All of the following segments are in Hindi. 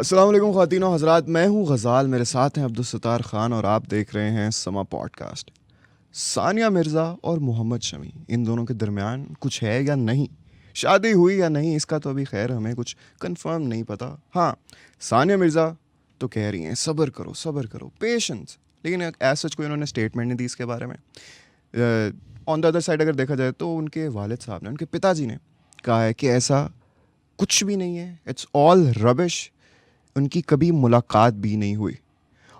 अस्सलाम वालेकुम ख़वातीन और हज़रात, मैं हूँ गज़ाल, मेरे साथ हैं अब्दुल सत्तार ख़ान और आप देख रहे हैं समा पॉडकास्ट। सानिया मिर्ज़ा और मोहम्मद शमी, इन दोनों के दरमियान कुछ है या नहीं, शादी हुई या नहीं, इसका तो अभी खैर हमें कुछ कंफर्म नहीं पता। हाँ, सानिया मिर्ज़ा तो कह रही हैं सब्र करो, पेशेंस, लेकिन एज सच कोई उन्होंने स्टेटमेंट नहीं दी इसके बारे में। ऑन द अदर साइड अगर देखा जाए तो उनके वालिद साहब ने, उनके पिताजी ने कहा है कि ऐसा कुछ भी नहीं है, इट्स ऑल रबिश, उनकी कभी मुलाकात भी नहीं हुई।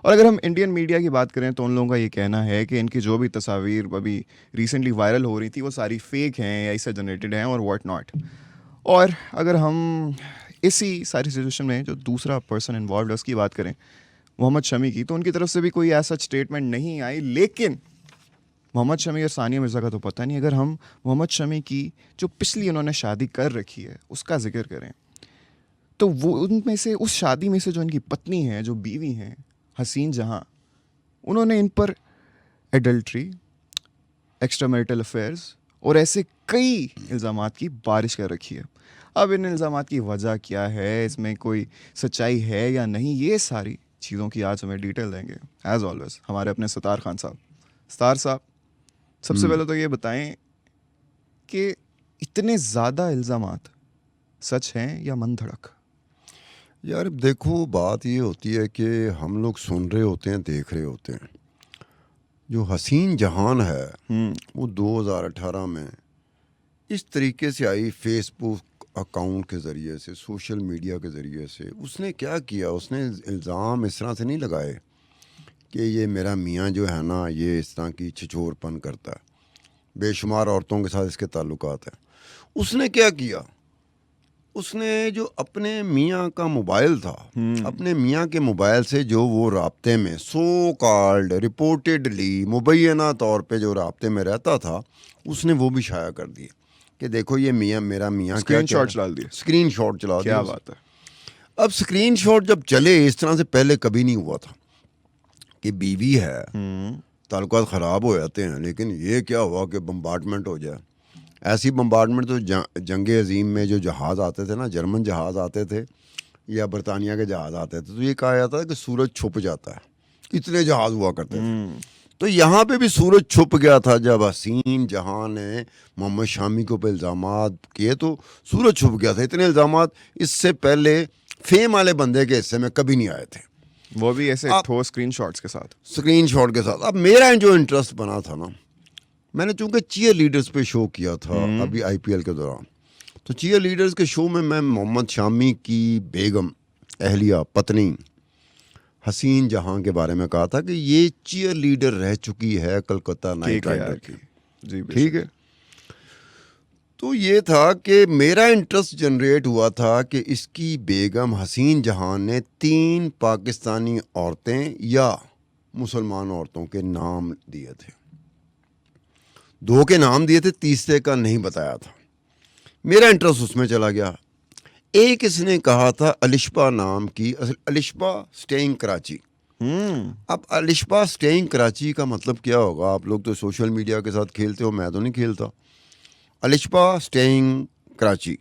और अगर हम इंडियन मीडिया की बात करें तो उन लोगों का ये कहना है कि इनकी जो भी तस्वीर अभी रिसेंटली वायरल हो रही थी वो सारी फेक हैं या इससे जनरेटेड हैं और व्हाट नॉट। और अगर हम इसी सारी सिचुएशन में जो दूसरा पर्सन इन्वॉल्व है उसकी बात करें, मोहम्मद शमी की, तो उनकी तरफ से भी कोई ऐसा स्टेटमेंट नहीं आई। लेकिन मोहम्मद शमी और सानिया मिर्ज़ा का तो पता नहीं। अगर हम मोहम्मद शमी की जो पिछली उन्होंने शादी कर रखी है उसका जिक्र करें तो वो उनमें से, उस शादी में से जो इनकी पत्नी है, जो बीवी हैं हसीन जहां, उन्होंने इन पर एडल्ट्री, एक्स्ट्रा मैरिटल अफेयर्स और ऐसे कई इल्ज़ामात की बारिश कर रखी है। अब इन इल्ज़ामात की वजह क्या है, इसमें कोई सच्चाई है या नहीं, ये सारी चीज़ों की आज हमें डिटेल देंगे एज ऑलवेज हमारे अपने सत्तार खान साहब। सत्तार साहब, सबसे पहले तो ये बताएं कि इतने ज़्यादा इल्ज़ामात सच हैं या मन धड़क? यार देखो, बात ये होती है कि हम लोग सुन रहे होते हैं, देख रहे होते हैं। जो हसीन जहान है वो 2018 में इस तरीके से आई, फेसबुक अकाउंट के ज़रिए से, सोशल मीडिया के ज़रिए से। उसने क्या किया, उसने इल्ज़ाम इस तरह से नहीं लगाए कि ये मेरा मियाँ जो है ना ये इस तरह की छिछोरपन करता है, बेशुमार औरतों के साथ इसके ताल्लुकात हैं। उसने क्या किया, उसने जो अपने मियाँ का मोबाइल था, अपने मियाँ के मोबाइल से जो वो राब्ते में सो कॉल्ड रिपोर्टेडली मुबैना तौर पे जो राब्ते में रहता था, उसने वो भी शाया कर दिया कि देखो ये मेरा मियाँ स्क्रीनशॉट डाल दिए, स्क्रीनशॉट चला दिया। क्या बात है। अब स्क्रीनशॉट जब चले, इस तरह से पहले कभी नहीं हुआ था कि बीवी है, ताल्लुकात ख़राब हो जाते हैं, लेकिन ये क्या हुआ कि बम्बार्डमेंट हो जाए। ऐसी बम्बार्डमेंट तो जंग अजीम में जो जहाज़ आते थे ना, जर्मन जहाज़ आते थे या बरतानिया के जहाज़ आते थे, तो ये कहा जाता है कि सूरज छुप जाता है, इतने जहाज़ हुआ करते थे। तो यहाँ पे भी सूरज छुप गया था। जब हसीन जहां ने मोहम्मद शामी को पे इल्ज़ामात किए तो सूरज छुप गया था। इतने इल्ज़ामात इससे पहले फेम वाले बंदे के हिस्से में कभी नहीं आए थे, वो भी ऐसे ठोस स्क्रीनशॉट्स के साथ। अब मेरा जो इंटरेस्ट बना था ना, मैंने चूंकि चीयर लीडर्स पे शो किया था अभी IPL के दौरान, तो चीयर लीडर्स के शो में मैं मोहम्मद शामी की बेगम, अहलिया, पत्नी हसीन जहां के बारे में कहा था कि ये चीयर लीडर रह चुकी है कलकत्ता नाइट राइडर की। जी, ठीक है। तो ये था कि मेरा इंटरेस्ट जनरेट हुआ था कि इसकी बेगम हसीन जहां ने 3 पाकिस्तानी औरतें या मुसलमान औरतों के नाम दिए थे। 2 के नाम दिए थे, तीसरे का नहीं बताया था। मेरा इंटरेस्ट उसमें चला गया। एक इसने कहा था अलिशबा नाम की, अलिशबा स्टेइंग कराची। अब अलिशबा स्टेइंग कराची का मतलब क्या होगा? आप लोग तो सोशल मीडिया के साथ खेलते हो, मैं तो नहीं खेलता। अलिशबा स्टेइंग कराची,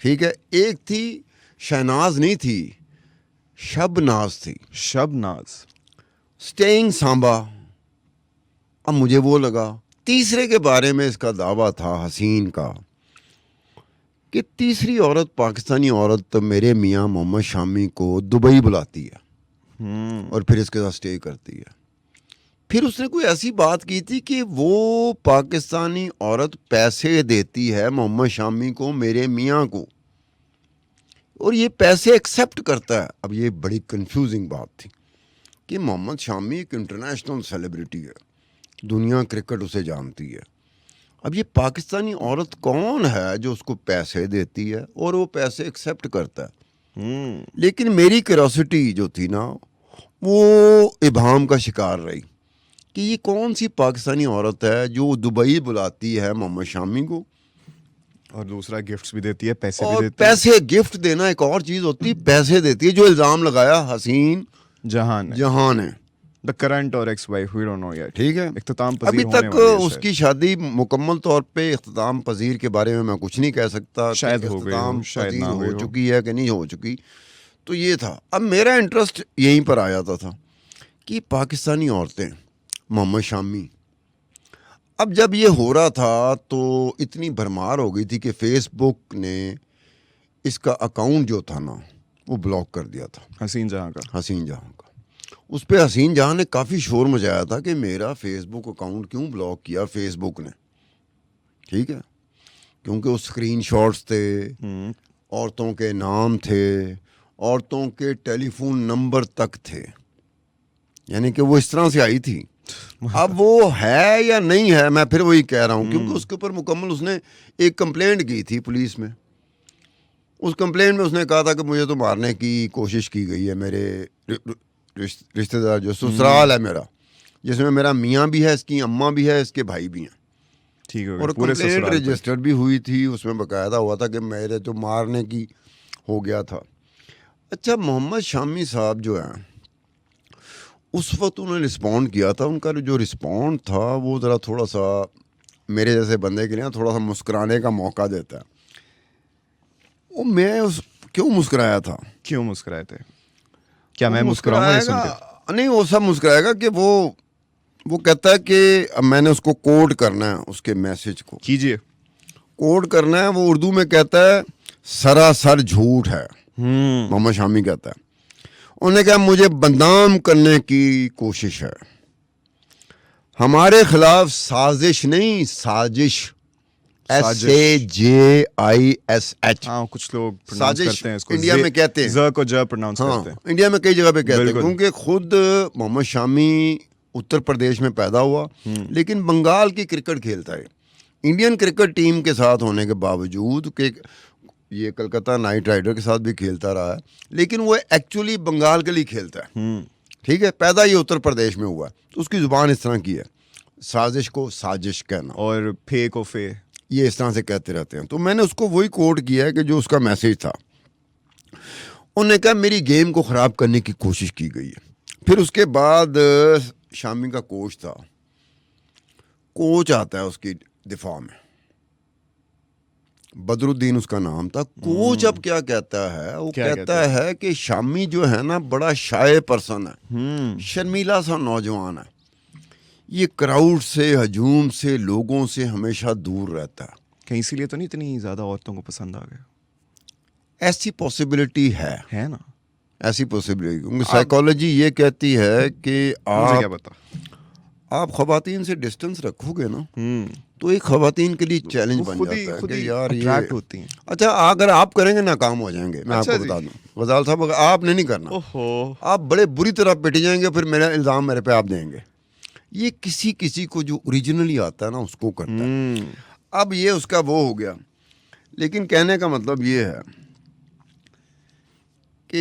ठीक है। एक थी शहनाज, नहीं थी, शबनाज थी। शबनाज। स्टेइंग सांबा। अब मुझे वो लगा। तीसरे के बारे में इसका दावा था हसीन का कि तीसरी औरत, पाकिस्तानी औरत, मेरे मियाँ मोहम्मद शामी को दुबई बुलाती है और फिर इसके साथ स्टे करती है। फिर उसने कोई ऐसी बात की थी कि वो पाकिस्तानी औरत पैसे देती है मोहम्मद शामी को, मेरे मियाँ को, और ये पैसे एक्सेप्ट करता है। अब ये बड़ी कंफ्यूजिंग बात थी कि मोहम्मद शामी एक इंटरनेशनल सेलिब्रिटी है, दुनिया क्रिकेट उसे जानती है। अब ये पाकिस्तानी औरत कौन है जो उसको पैसे देती है और वो पैसे एक्सेप्ट करता है? लेकिन मेरी क्यूरियोसिटी जो थी ना, वो इबाम का शिकार रही कि ये कौन सी पाकिस्तानी औरत है जो दुबई बुलाती है मोहम्मद शामी को, और दूसरा गिफ्ट्स भी देती है, पैसे और भी देती है। पैसे, गिफ्ट देना एक और चीज़ होती है, पैसे देती है। जो इल्ज़ाम लगाया हसीन जहां ने, द करंट और ex wife, we don't know yet. ठीक है। इख्तिताम पजीर अभी होने तक वाली है उसकी शादी मुकम्मल तौर पे इख्तिताम पजीर के बारे में मैं कुछ नहीं कह सकता। शायद हो गई हो, शायद ना हो हुई हो। चुकी है कि नहीं हो चुकी। तो ये था। अब मेरा इंटरेस्ट यहीं पर आ जाता था कि पाकिस्तानी औरतें, मोहम्मद शामी। अब जब ये हो रहा था तो इतनी भरमार हो गई थी कि फेसबुक ने इसका अकाउंट जो था ना वो ब्लॉक कर दिया था, हसीन जहां का। हसीन जहां का। उस पर हसीन जहां ने काफ़ी शोर मचाया था कि मेरा फेसबुक अकाउंट क्यों ब्लॉक किया फेसबुक ने, ठीक है, क्योंकि वो स्क्रीनशॉट्स थे, औरतों के नाम थे, औरतों के टेलीफोन नंबर तक थे, यानी कि वो इस तरह से आई थी। अब वो है या नहीं है, मैं फिर वही कह रहा हूँ, क्योंकि उसके ऊपर मुकम्मल उसने एक कंप्लेंट की थी पुलिस में। उस कंप्लेंट में उसने कहा था कि मुझे तो मारने की कोशिश की गई है, मेरे रिश्तेदार जो ससुराल है मेरा, जिसमें मेरा मियाँ भी है, इसकी अम्मा भी है, इसके भाई भी हैं, ठीक हो गया, और पूरे कंप्लेंट ससुराल पे। रजिस्टर्ड भी हुई थी, उसमें बकायदा हुआ था कि मेरे तो मारने की हो गया था। अच्छा, मोहम्मद शामी साहब जो हैं, उस वक्त उन्होंने रिस्पॉन्ड किया था। उनका जो रिस्पॉन्ड था वो ज़रा थोड़ा सा मेरे जैसे बंदे के लिए थोड़ा सा मुस्कुराने का मौका देता है। वो मैं उस क्यों मुस्कुराया था, क्यों मुस्कुराए थे? क्या वो मैं मुस्कुराऊंगा ये सुन के? मुस्कुराएगा नहीं, वो सब मुस्कुराएगा कि वो कहता है कि अब मैंने उसको कोड करना है, उसके मैसेज को कीजिए। कोड करना है। वो उर्दू में कहता है सरासर झूठ है, मोहम्मद शामी कहता है। उन्होंने कहा मुझे बदनाम करने की कोशिश है, हमारे खिलाफ साजिश नहीं, साजिश, SAJISH। हाँ, कुछ लोग pronounce साजिश करते हैं इसको, इंडिया में कहते हैं, ज को ज प्रोनाउंस हाँ, करते हैं। इंडिया में कई जगह पे कहते हैं, बिल्कुल। क्योंकि खुद मोहम्मद शामी उत्तर प्रदेश में पैदा हुआ, लेकिन बंगाल की क्रिकेट खेलता है। इंडियन क्रिकेट टीम के साथ होने के बावजूद कि ये कलकत्ता नाइट राइडर के साथ भी खेलता रहा है, लेकिन वो एक्चुअली बंगाल के लिए खेलता है, ठीक है। पैदा ये उत्तर प्रदेश में हुआ, तो उसकी ज़ुबान इस तरह की है, साजिश को साजिश कहना, और फे को फे, ये इस तरह से कहते रहते हैं। तो मैंने उसको वही कोट किया है कि जो उसका मैसेज था। उन्होंने कहा मेरी गेम को ख़राब करने की कोशिश की गई है। फिर उसके बाद शामी का कोच था, कोच आता है उसकी दिफा में, बदरुद्दीन उसका नाम था। कोच अब क्या कहता है, वो कहता है कि शामी जो है ना बड़ा शाय पर्सन है, शर्मीला सा नौजवान है, ये क्राउड से, हजूम से, लोगों से हमेशा दूर रहता है। कहीं इसीलिए तो नहीं इतनी ज्यादा औरतों को पसंद आ गया? ऐसी पॉसिबिलिटी है ना, ऐसी पॉसिबिलिटी, क्योंकि साइकोलॉजी ये कहती है कि मुझे क्या पता, आप खवातीन से डिस्टेंस रखोगे ना तो एक खवातीन के लिए चैलेंज बन जाता है कि यार ये अट्रैक्ट होती हैं। अच्छा, अगर आप करेंगे नाकाम हो जाएंगे। मैं आपको बता दूं गजाल साहब, अगर आपने नहीं करना, ओहो, आप बड़े बुरी तरह पिट जाएंगे, फिर मेरा इल्ज़ाम मेरे पे आप देंगे। ये किसी किसी को जो ओरिजिनली आता है ना उसको करता है। अब ये उसका वो हो गया, लेकिन कहने का मतलब ये है